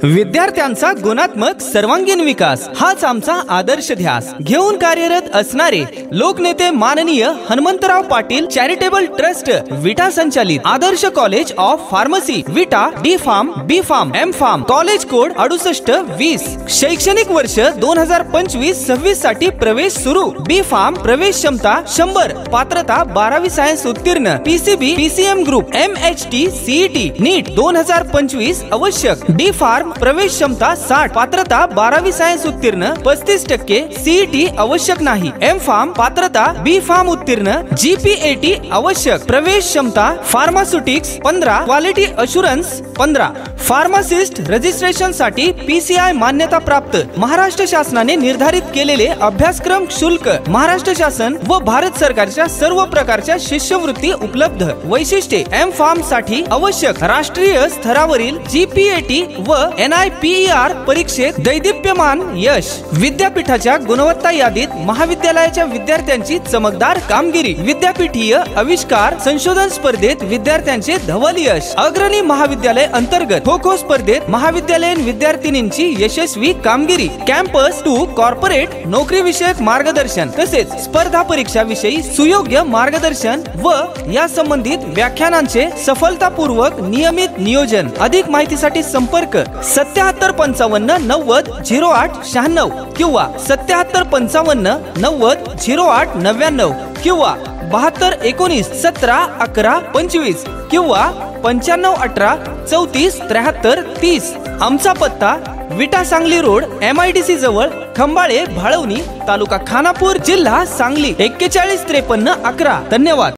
विद्यार्थ्यांचा गुणात्मक सर्वांगीण विकास हाच आमचा आदर्श ध्यास घेऊन कार्यरत असणारे लोकनेते माननीय हनुमंतराव पाटील चॅरिटेबल ट्रस्ट विटा संचालित Adarsh college of pharmacy Vita D pharm B pharm M pharm college code 6820 शैक्षणिक वर्ष 2025-26 साठी प्रवेश सुरू बी फार्म प्रवेश क्षमता 100 पात्रता 12वी सायन्स उत्तीर्ण PCB PCM group MHT CET नीट 2025 आवश्यक डी फार्म प्रवेश क्षमता 60 पात्रता 12वी सायन्स उत्तीर्ण 35% CET आवश्यक नाही एम फार्म पात्रता बी फार्म उत्तीर्ण GPAT आवश्यक प्रवेश क्षमता pharmaceutics 15 quality assurance 15 pharmacist registration साठी PCI मान्यता प्राप्त महाराष्ट्र शासनाने निर्धारित केलेले अभ्यासक्रम शुल्क महाराष्ट्र शासन व भारत सरकारच्या सर्व प्रकारच्या शिष्यवृत्ती उपलब्ध वैशिष्ट्ये एम फार्म साठी आवश्यक राष्ट्रीय स्तरावरील GPAT व NIPER परीक्षेत दैदिप्यमान यश विद्यापीठाच्या गुणवत्ता यादीत महाविद्यालयाच्या विद्यार्थ्यांची चमकदार कामगिरी विद्यापीठीय आविष्कार संशोधन स्पर्धेत विद्यार्थ्यांचे धवल यश अग्रणी महाविद्यालय अंतर्गत खो खो स्पर्धेत महाविद्यालयीन विद्यार्थिनींची यशस्वी कामगिरी कॅम्पस टू कॉर्पोरेट नोकरी विषयक मार्गदर्शन तसेच स्पर्धा परीक्षा विषयी सुयोग्य मार्गदर्शन व या संबंधित व्याख्यानांचे सफलतापूर्वक नियमित नियोजन अधिक माहितीसाठी संपर्क 7755900896 किंवा 7755900899 किंवा 7219171125 किंवा 9518347330 आमचा पत्ता विटा सांगली रोड MIDC जवळ खंबाळे भाळवणी तालुका खानापूर जिल्हा सांगली 415311 धन्यवाद।